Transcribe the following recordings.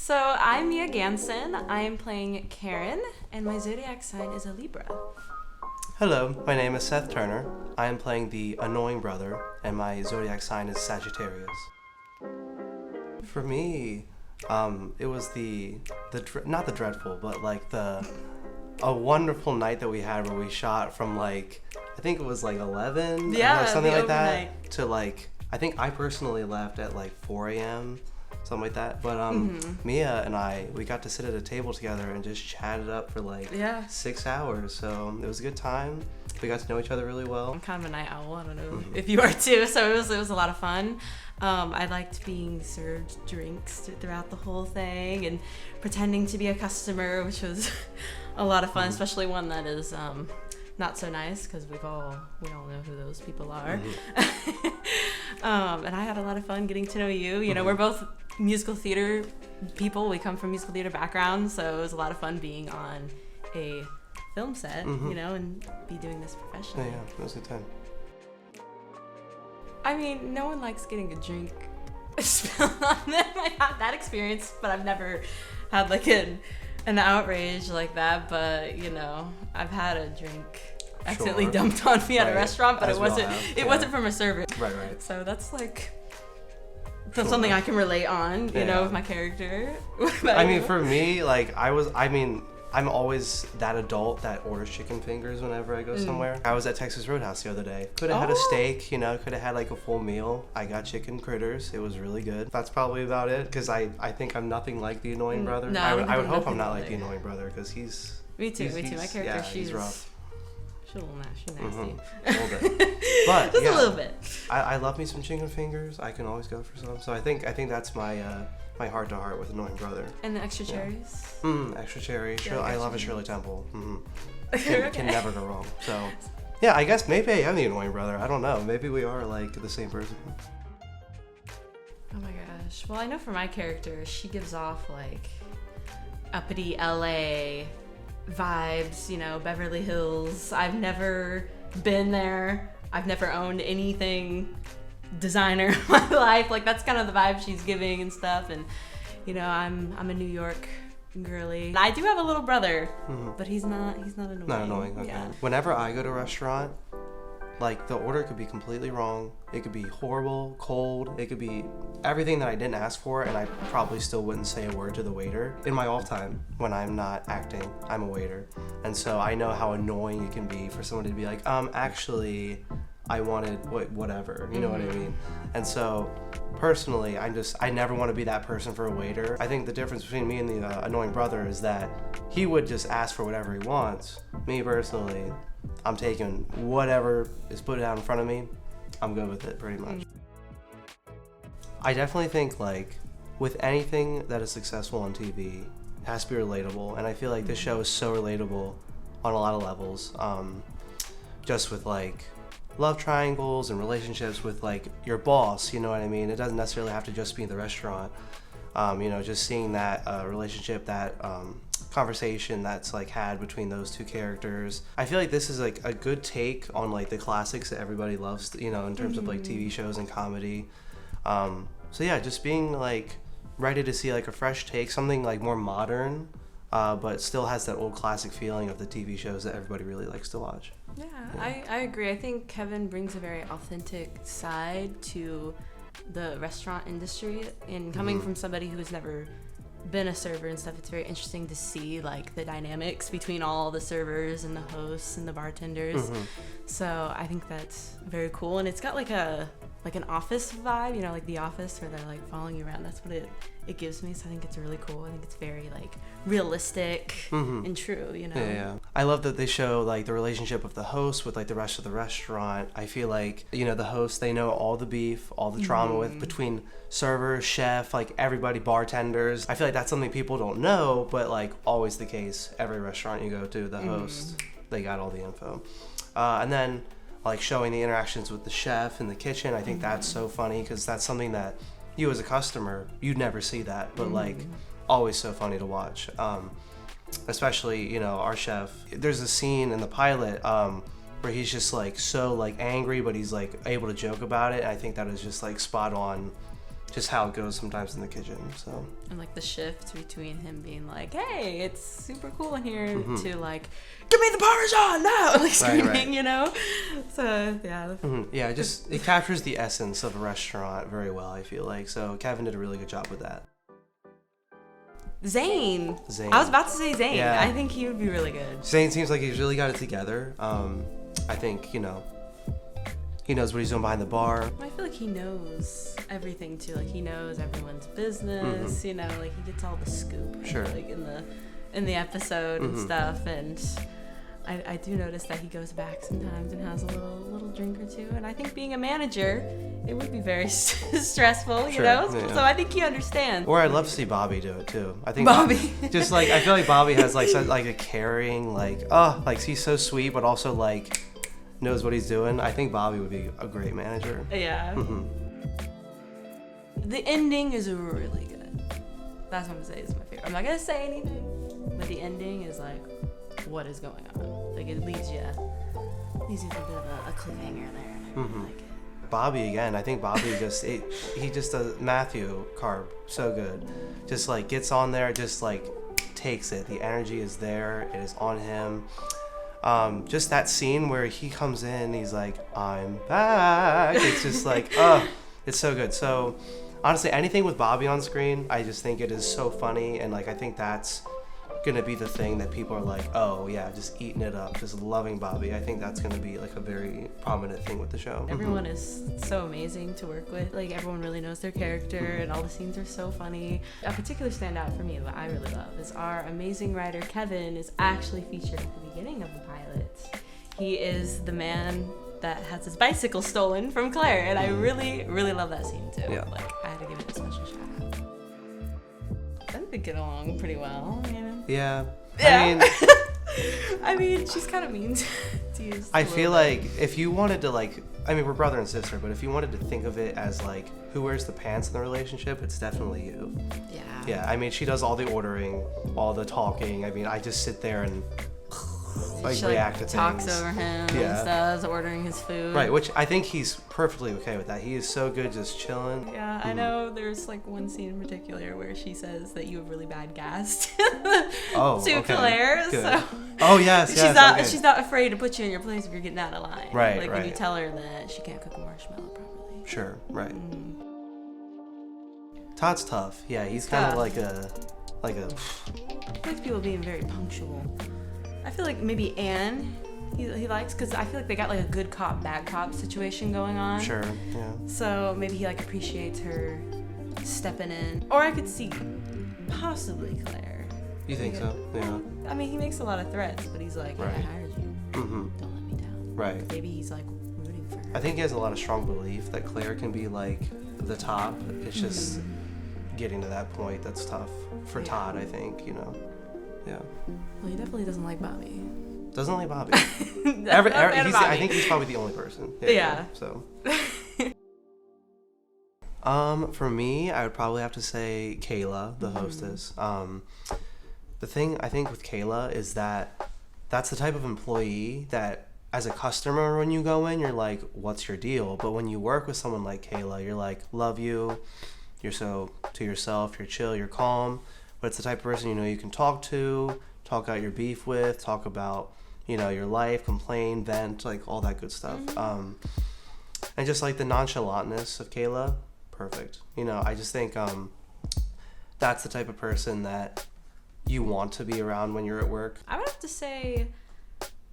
So I'm Mia Jansen. I am playing Karen, and my zodiac sign is a Libra. Hello, my name is Seth Turner. I am playing the annoying brother, and my zodiac sign is Sagittarius. For me, it was not the dreadful, but like a wonderful night that we had where we shot from like, I think it was like 11 Yeah, or something the like that overnight. to like, I think I personally left at like 4 a.m. something like that. But Mia and we got to sit at a table together and just chat it up for like 6 hours. So it was a good time. We got to know each other really well. I'm kind of a night owl. I don't know if you are too. So it was a lot of fun. I liked being served drinks throughout the whole thing and pretending to be a customer, which was a lot of fun, especially one that is not so nice because we all know who those people are. And I had a lot of fun getting to know you. You know, we're both musical theater people. We come from musical theater backgrounds, so it was a lot of fun being on a film set, you know, and be doing this professionally. Yeah, it was a good time. I mean, no one likes getting a drink spilled on them. I had that experience, but I've never had like an outrage like that. But you know, I've had a drink accidentally dumped on me at a restaurant, but it wasn't from a server. Right. So that's like something I can relate on, you know, with my character. I mean, for me, like I'm always that adult that orders chicken fingers whenever I go somewhere. I was at Texas Roadhouse the other day. Could have had a steak, you know, could have had like a full meal. I got chicken critters. It was really good. That's probably about it, because I think I'm nothing like the annoying brother. No, I would hope I'm not like the annoying brother, because he's... Me too. My character, she's rough. She's a little nasty. A little bit. But just a little bit. I love me some chicken fingers. I can always go for some. So I think that's my my heart to heart with annoying brother. And the extra cherries. Extra cherry. Yeah, I love a Shirley Temple. Okay. Can never go wrong. So yeah, I guess maybe I am the annoying brother. I don't know. Maybe we are like the same person. Oh my gosh. Well, I know for my character, she gives off like uppity LA vibes, you know, Beverly Hills. I've never been there. I've never owned anything designer in my life. Like that's kind of the vibe she's giving and stuff. And you know, I'm a New York girly. I do have a little brother, but he's not annoying. Not annoying. Okay. Yeah. Whenever I go to a restaurant, like the order could be completely wrong. It could be horrible, cold. It could be everything that I didn't ask for, and I probably still wouldn't say a word to the waiter. In my off time, when I'm not acting, I'm a waiter. And so I know how annoying it can be for someone to be like, actually, I wanted whatever, you know what I mean? And so personally, I never want to be that person for a waiter. I think the difference between me and the annoying brother is that he would just ask for whatever he wants. Me personally, I'm taking whatever is put out in front of me. I'm good with it pretty much. I definitely think like with anything that is successful on TV, it has to be relatable. And I feel like this show is so relatable on a lot of levels. Just with like love triangles and relationships with like your boss, you know what I mean? It doesn't necessarily have to just be in the restaurant. You know, just seeing that relationship, that conversation that's like had between those two characters. I feel like this is like a good take on like the classics that everybody loves, you know, in terms of like TV shows and comedy. So yeah, just being like ready to see like a fresh take, something like more modern, but still has that old classic feeling of the TV shows that everybody really likes to watch. Yeah. I agree. I think Kevin brings a very authentic side to the restaurant industry, and coming from somebody who has never been a server and stuff, it's very interesting to see like the dynamics between all the servers and the hosts and the bartenders. So I think that's very cool, and it's got like an office vibe, you know, like The Office, where they're like following you around. That's what it gives me. So I think it's really cool. I think it's very like realistic and true, you know. Yeah. I love that they show like the relationship of the host with like the rest of the restaurant. I feel like, you know, the host, they know all the beef, all the drama with between server, chef, like everybody, bartenders. I feel like that's something people don't know, but like always the case. Every restaurant you go to, the host, they got all the info. And then like showing the interactions with the chef in the kitchen, I think that's so funny, because that's something that you as a customer, you'd never see that, but like always so funny to watch. Especially, you know, our chef, there's a scene in the pilot where he's just like so like angry, but he's like able to joke about it. And I think that is just like spot on just how it goes sometimes in the kitchen. So And like the shift between him being like, "Hey, it's super cool in here," to like, "Give me the Parmesan now!" like screaming, you know. So yeah. Yeah, just it captures the essence of a restaurant very well, I feel like. So Kevin did a really good job with that. Zane. I was about to say Zane. Yeah. I think he would be really good. Zane seems like he's really got it together. I think, you know, he knows what he's doing behind the bar. I feel like he knows everything too. Like he knows everyone's business. You know, like he gets all the scoop. Sure. Like in the episode and stuff. And I do notice that he goes back sometimes and has a little drink or two. And I think being a manager, it would be very stressful, you know. Yeah. So I think he understands. Or I'd love to see Bobby do it too. I think Bobby. Just like I feel like Bobby has like such, like a caring, like he's so sweet, but also like knows what he's doing. I think Bobby would be a great manager. Yeah. The ending is really good. That's what I'm gonna say is my favorite. I'm not gonna say anything, but the ending is like, what is going on? Like it leaves you with a bit of a cliffhanger there. And I really like it. Bobby again. I think Bobby he just does Matthew Carp so good. Just like gets on there, just like takes it. The energy is there. It is on him. Just that scene where he comes in, he's like, "I'm back." It's just like, it's so good. So honestly, anything with Bobby on screen, I just think it is so funny, and like I think that's gonna be the thing that people are like, oh yeah, just eating it up, just loving Bobby. I think that's gonna be like a very prominent thing with the show. Everyone is so amazing to work with. Like everyone really knows their character, and all the scenes are so funny. A particular standout for me that I really love is our amazing writer Kevin is actually featured at the beginning of the pilot. He is the man that has his bicycle stolen from Claire, and I really, really love that scene too. Yeah. Like I had to give it a special shout out. I think they get along pretty well, you know? Yeah. I mean, she's kind of mean to use. I feel like if you wanted to we're brother and sister, but if you wanted to think of it as like who wears the pants in the relationship, it's definitely you. Yeah. Yeah, I mean, she does all the ordering, all the talking. I mean, I just sit there and she react to things. Talks over him and stuff, ordering his food. Right, which I think he's perfectly okay with that. He is so good just chilling. Yeah, I know there's like one scene in particular where she says that you have really bad gas to Claire. Good. So oh yes, she's not afraid to put you in your place if you're getting out of line. Right, like when you tell her that she can't cook a marshmallow properly. Sure, right. Todd's tough. Yeah, he's kind of like a. I like people being very punctual. I feel like maybe Anne he likes, because I feel like they got like a good cop, bad cop situation going on. Sure, yeah. So maybe he like appreciates her stepping in. Or I could see possibly Claire. You think so? Yeah. I mean, he makes a lot of threats, but he's like, right. I hired you. Don't let me down. Right. Maybe he's like rooting for her. I think he has a lot of strong belief that Claire can be like the top. It's just getting to that point that's tough for Todd, I think, you know. Yeah. Well, he definitely doesn't like Bobby. Doesn't like Bobby. Bobby. I think he's probably the only person. Yeah. So. For me, I would probably have to say Kayla, the hostess. The thing I think with Kayla is that that's the type of employee that as a customer, when you go in, you're like, what's your deal? But when you work with someone like Kayla, you're like, love you. You're so to yourself, you're chill, you're calm. But it's the type of person, you know, you can talk out your beef with, talk about, you know, your life, complain, vent, like all that good stuff. And just like the nonchalantness of Kayla, perfect. You know, I just think that's the type of person that you want to be around when you're at work. I would have to say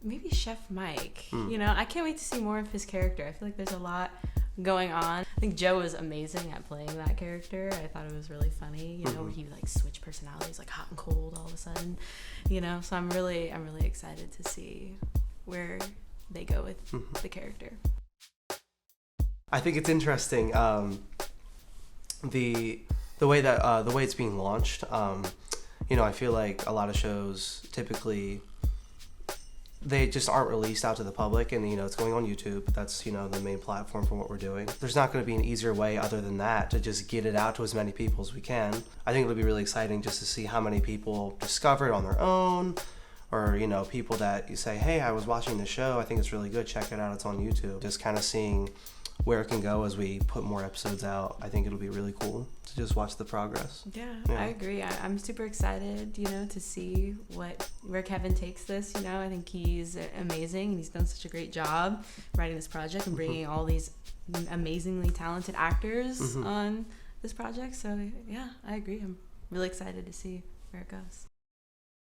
maybe Chef Mike. You know, I can't wait to see more of his character. I feel like there's a lot going on. I think Joe was amazing at playing that character. I thought it was really funny, you know, where he like switch personalities, like hot and cold all of a sudden, you know. So I'm really excited to see where they go with the character. I think it's interesting the way that the way it's being launched. You know, I feel like a lot of shows typically they just aren't released out to the public, and you know, it's going on YouTube. That's, you know, the main platform for what we're doing. There's not going to be an easier way other than that to just get it out to as many people as we can. I think it'll be really exciting just to see how many people discover it on their own, or, you know, people that you say, hey, I was watching the show, I think it's really good, check it out, it's on YouTube. Just kind of seeing where it can go as we put more episodes out. I think it'll be really cool to just watch the progress. Yeah. I agree. I'm super excited, to see where Kevin takes this. I think he's amazing, and he's done such a great job writing this project and bringing all these amazingly talented actors on this project. So yeah, I agree. I'm really excited to see where it goes.